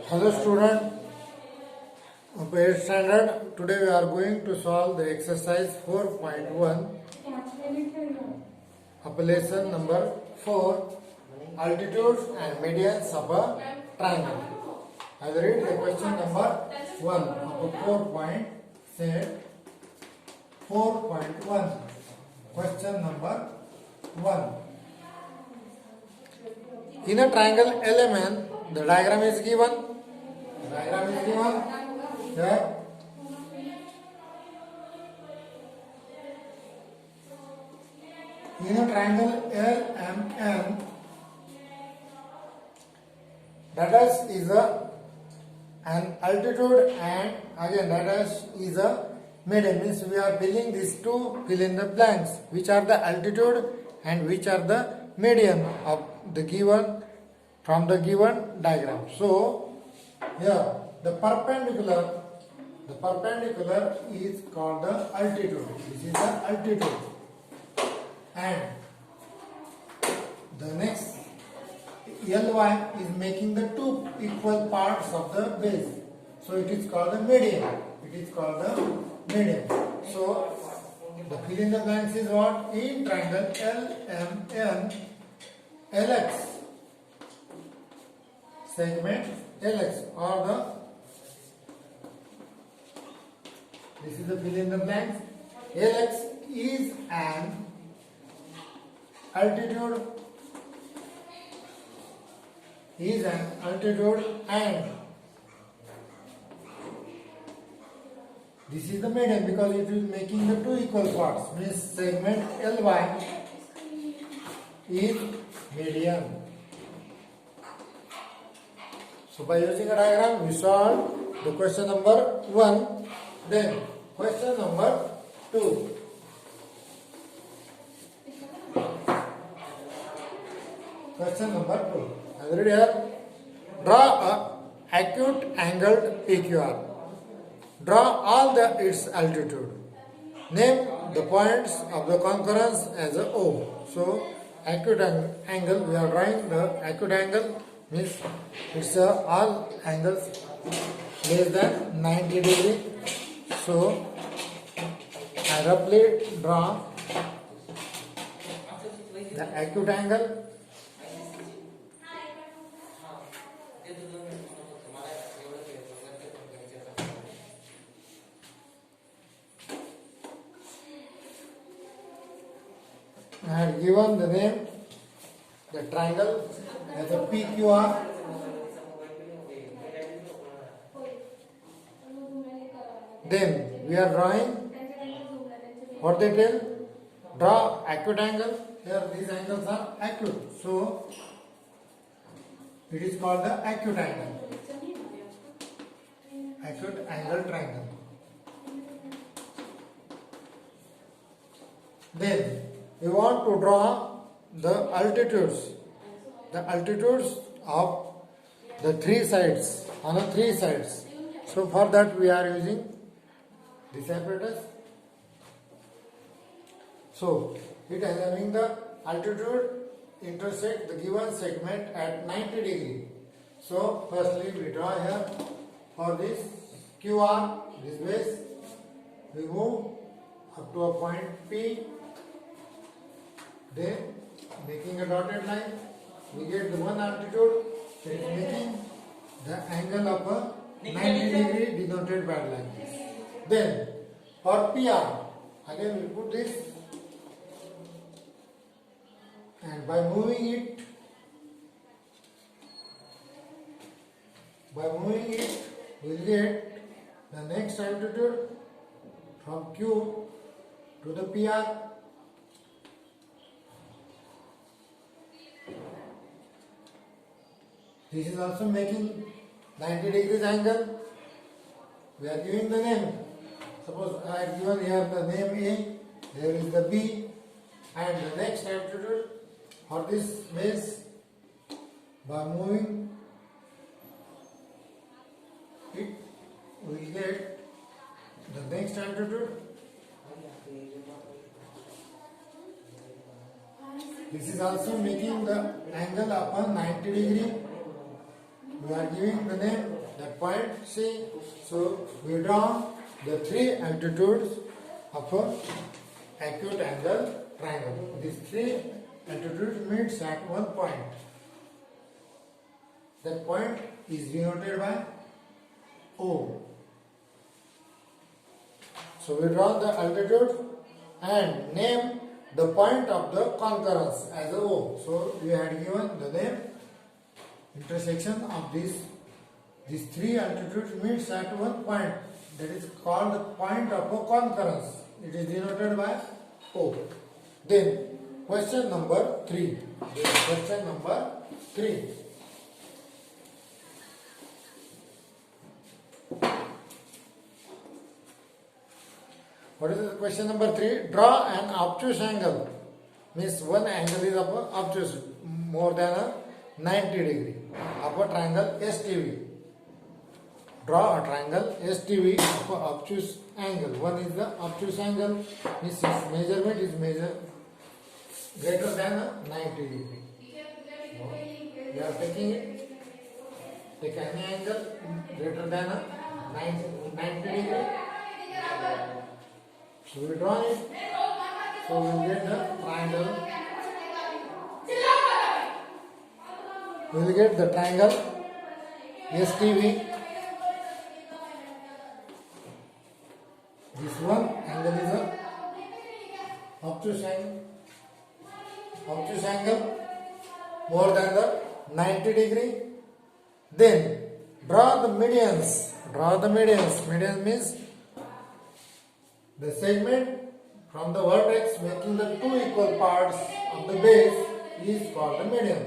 Hello student of 8th standard. Today we are going to solve the exercise 4.1 of lesson number 4, altitudes and medians of a triangle. I will read the question number 1 of 4.1. Question number 1. In a triangle LMN, the diagram is given. Diagram is given here. In a triangle LMN, radius is an altitude and again radius is a median. Means we are filling these two fill in the blanks, which are the altitude and which are the median of the given from the given diagram. So here the perpendicular is called the altitude. This is the altitude, and the next Ly is making the two equal parts of the base. So it is called the median. So the fill in the blanks is what? In triangle LMN, LX segment LX or this is the fill in the blanks. LX is an altitude and this is the median because it is making the two equal parts. Means segment Ly is median. So by using a diagram we solve the question number 1. Then question number 2. Question number 2. I will read here. Draw a acute angled PQR. Draw all its altitude. Name the points of the concurrence as a O. So acute angle, we are drawing the acute angle, means it's all angles less than 90 degree. So I roughly draw the acute angle. I have given the name, the triangle as a PQR. Then we are drawing what they tell. Draw acute angle. Here these angles are acute. So it is called the acute angle. Acute angle triangle. Then we want to draw the altitudes of the three sides, on the three sides. So for that we are using this apparatus. So it is having the altitude intersect the given segment at 90 degree. So firstly we draw here for this QR, this base, we move up to a point P. Then making a dotted line, we get the one altitude, so it is making the angle of a 90 degree denoted by like this. Then for PR, again we put this, and by moving it, we will get the next altitude from Q to the PR. This is also making 90 degrees angle. We are giving the name. Suppose I have given here the name A, there is the B, and the next altitude for this base, by moving it, we will get the next altitude. This is also making the angle upon 90 degree. We are giving the name that point C. So we draw the three altitudes of a acute angle triangle. These three altitudes meets at one point. That point is denoted by O. So we draw the altitude and name the point of the concurrence as O. So we had given the name intersection of these three altitudes meets at one point. That is called the point of a concurrence. It is denoted by O. Then question number 3. Question number 3. What is the question number 3? Draw an obtuse angle. Means one angle is of obtuse more than a 90 degree of a triangle STV. Draw a triangle STV of a obtuse angle. One is the obtuse angle. Means its measurement is greater than 90 degree. So, we are taking it. Take any angle greater than 90 degree. So we draw it. So we will get the triangle. We will get the triangle STV. This one angle is a obtuse angle more than the 90 degree. Then draw the medians. Draw the medians. Median means the segment from the vertex making the two equal parts of the base is called the median.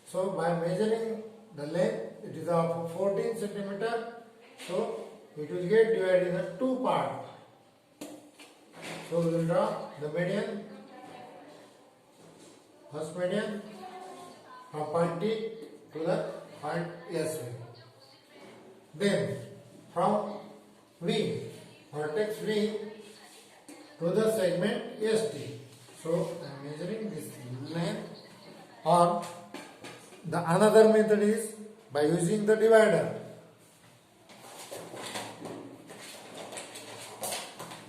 So by measuring the length, it is of 14 centimeter. So it will get divided into two parts. So we will draw the median. First median from point T to the point S. Then from V, vertex V to the segment ST. So I am measuring this length. Or the another method is by using the divider.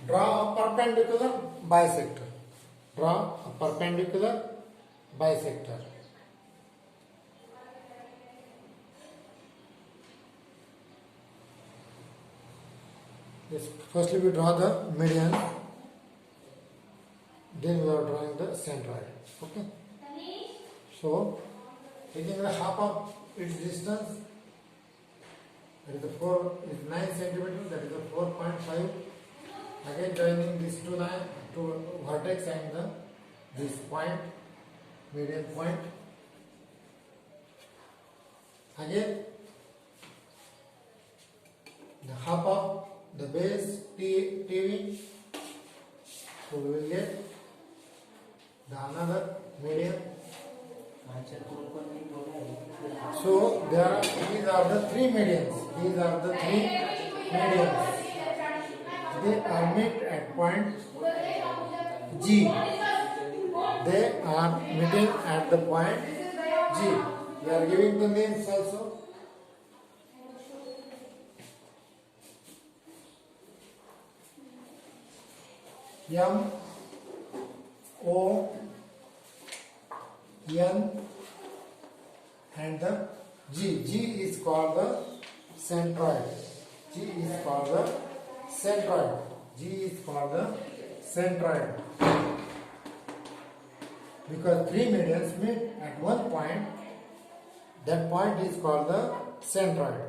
Draw a perpendicular bisector. Draw a perpendicular bisector. Yes, firstly we draw the median. Then we are drawing the centroid. Okay. So taking the half of its distance, that is 9 centimeter. That is a 4.5. Again joining these two lines to vertex and this point, median point. Again the half of the base TV. So we will get the another median. So these are the three medians. These are the three medians. They are met at point G. They are meeting at the point G. We are giving the names also. M, O, N and the G. G is called the centroid. G is called the centroid. G is called the centroid. Because three medians meet at one point, that point is called the centroid.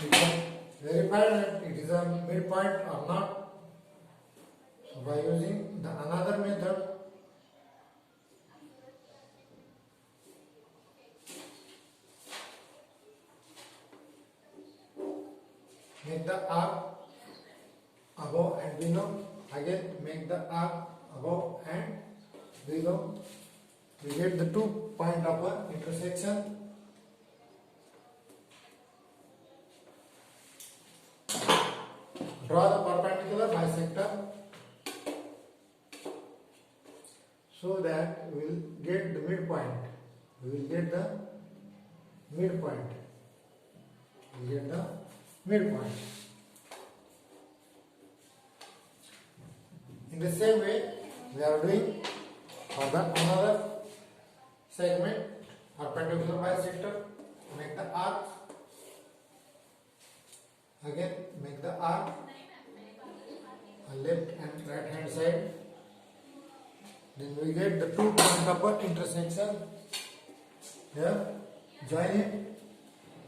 You can verify that it is a midpoint or not by using the another method. Make the arc above and below. Again make the arc above and below. We get the 2 point of a intersection. Draw the perpendicular bisector. so that we will get the midpoint. We will get the midpoint. We will get the midpoint. In the same way, we are doing for the another segment perpendicular bisector. Make the arc. Again, make the arc on left and right hand side. Then we get the 2 points of intersection. Here, join it.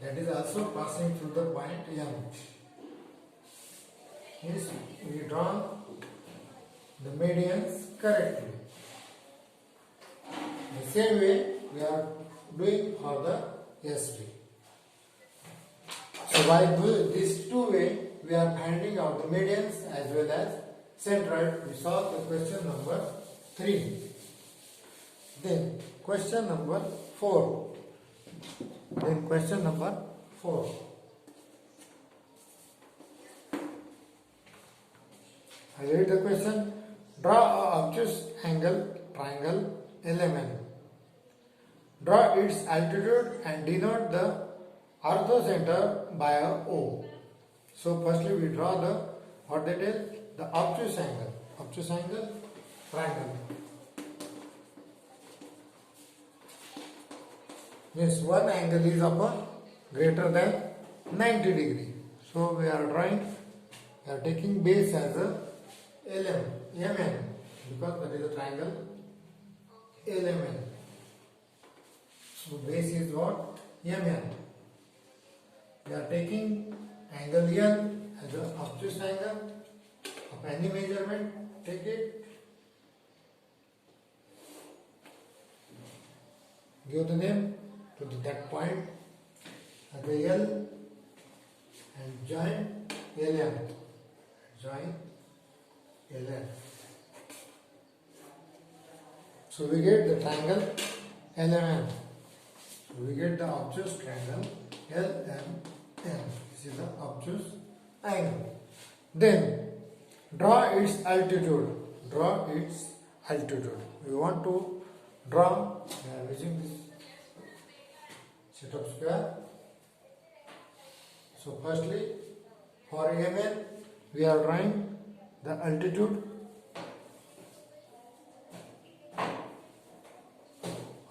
That is also passing through the point M. Means we draw the medians correctly. The same way we are doing for the SD. So by these two ways, we are finding out the medians as well as centroid. We solve the question number 3. Then question number 4. Then question number 4. I read the question. Draw a obtuse angle triangle LMN. Draw its altitude and denote the orthocenter by a O. So firstly we draw the what they tell the obtuse angle triangle. Means one angle is upon greater than 90 degree. So we are drawing, we are taking base as a MN because that is a triangle LMN. So base is what? MN. We are taking angle L as an obtuse angle of any measurement. Take it. Give the name to that point at the L and join LM. Join LM. So we get the triangle LMN. So we get the obtuse triangle LMN. This is the obtuse angle. Then draw its altitude. Draw its altitude. We want to draw. We are using this set of square. So firstly, for MN, we are drawing the altitude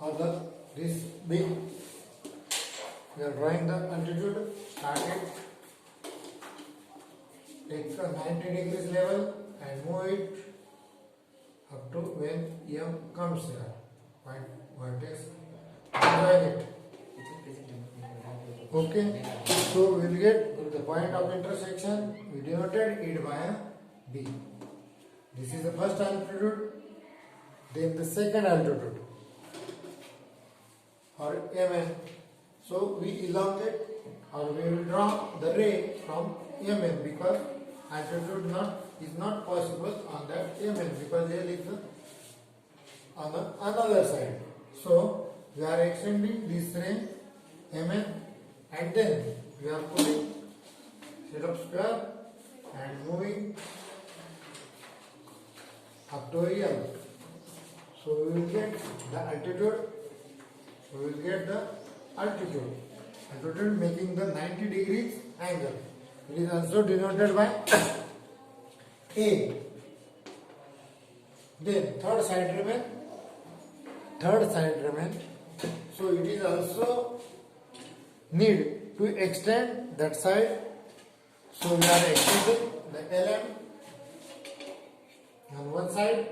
of this big. We are drawing the altitude. Start it. Take a 90 degrees level and move it up to when M comes here. Point vertex. Join it. Okay. So we will get the point of intersection. We denoted it by a B. This is the first altitude. Then the second altitude or MN. So we elongate or we will draw the ray from MN because altitude is not possible on that MN because L is on the another side. So we are extending this ray MN and then we are putting set of square and moving up to L. So we will get the altitude. So we will get the altitude. Altitude making the 90 degrees angle. It is also denoted by A. Then third side remain. So it is also need to extend that side. So we are extending the LM on one side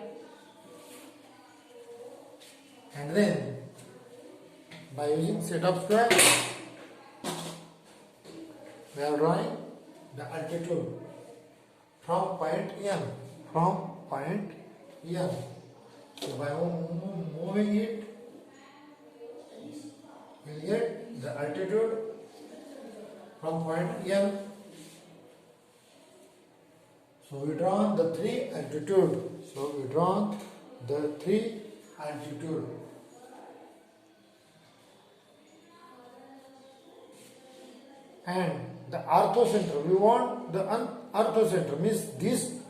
and then by using set of square we are drawing the altitude from point M. So by moving it we will get the altitude from point M. So we draw the 3 altitude. And the orthocenter, we want the orthocenter, means these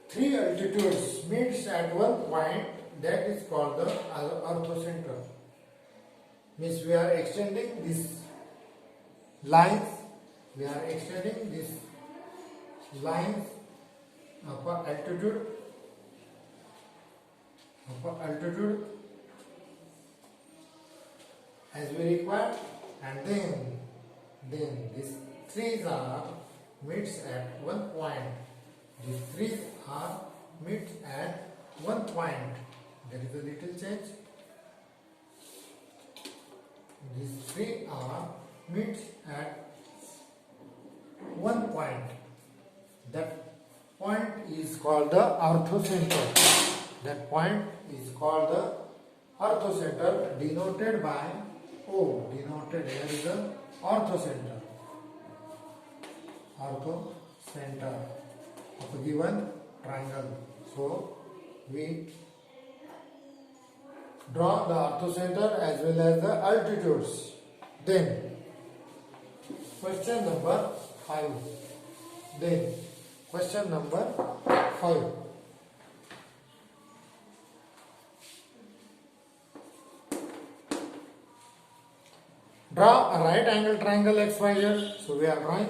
3 altitudes meets at one point that is called the orthocenter. Means we are extending these lines. We are extending these lines of altitude as we require, and then these trees are meets at one point. These trees are meets at one point. There is a little change. These three are meets at one point. That point is called the orthocenter. That point is called the orthocenter, denoted by O. Denoted here is the orthocenter. Orthocenter of a given triangle. So we draw the orthocenter as well as the altitudes. Then question number 5. Then question number 5. Draw a right angle triangle XYZ. So we are drawing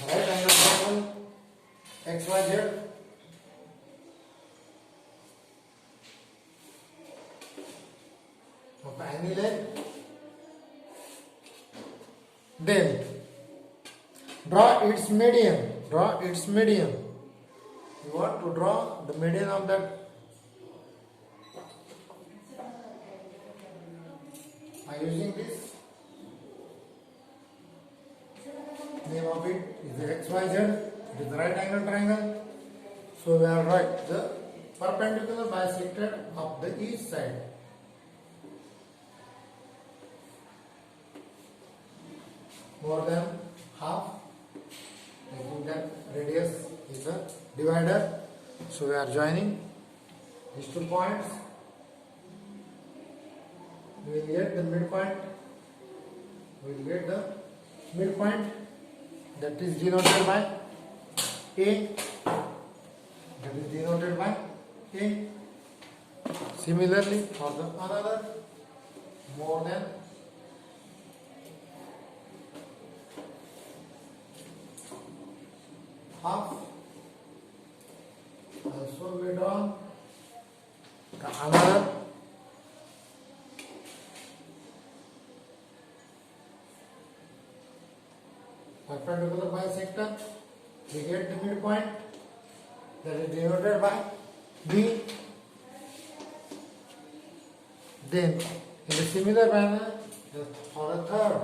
right angle triangle XYZ. Of any length. Then draw its median. Draw its median. You want to draw the median of that. By using this, name of it is XYZ. It is the right angle triangle. So we are right the perpendicular bisected of the each side. More than half, making that radius is a divider. So we are joining these 2 points. We will get the midpoint. We will get the midpoint, that is denoted by A. That is denoted by A. Similarly, for the another, more than half, also we draw the another perpendicular bisector. We get the midpoint, that is denoted by B. Then in a similar manner, for a third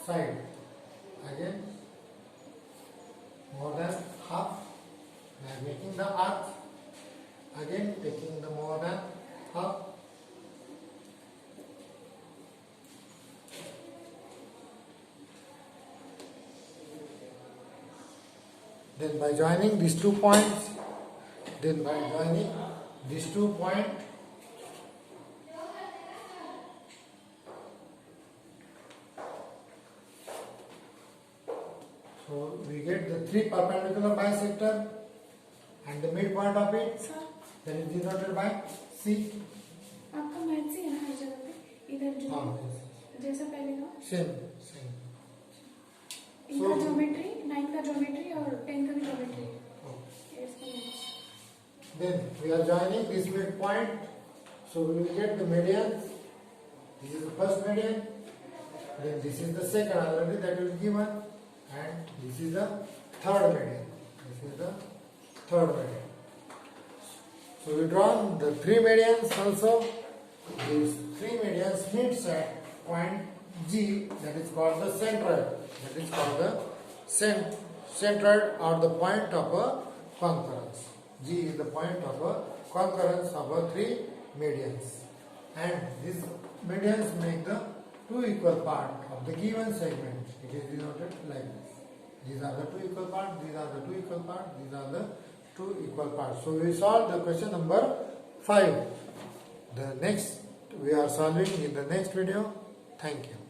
side, again more than half, we are making the arc, again taking the more than half. Then by joining these 2 points, so we get the 3 perpendicular bisector and the midpoint of it, that is denoted by C. आपका math से है ना हर जगह पे इधर जो जैसा पहले का सेम इनका ज्योमेट्री 9 का ज्योमेट्री और 10 का भी ज्योमेट्री है. Then we are joining this midpoint, so we will get the median. This is the first median, then this is the second already that will be given, and this is the third median. So we draw the 3 medians also. These 3 medians meets at point G, that is called the centroid. That is called the centroid, or the point of a concurrence. G is the point of a concurrence of a 3 medians, and these medians make the 2 equal parts of the given segment. It is denoted like this. These are the 2 equal parts, these are the 2 equal parts, these are the 2 equal parts. So we solved the question number 5. The next we are solving in the next video. Thank you.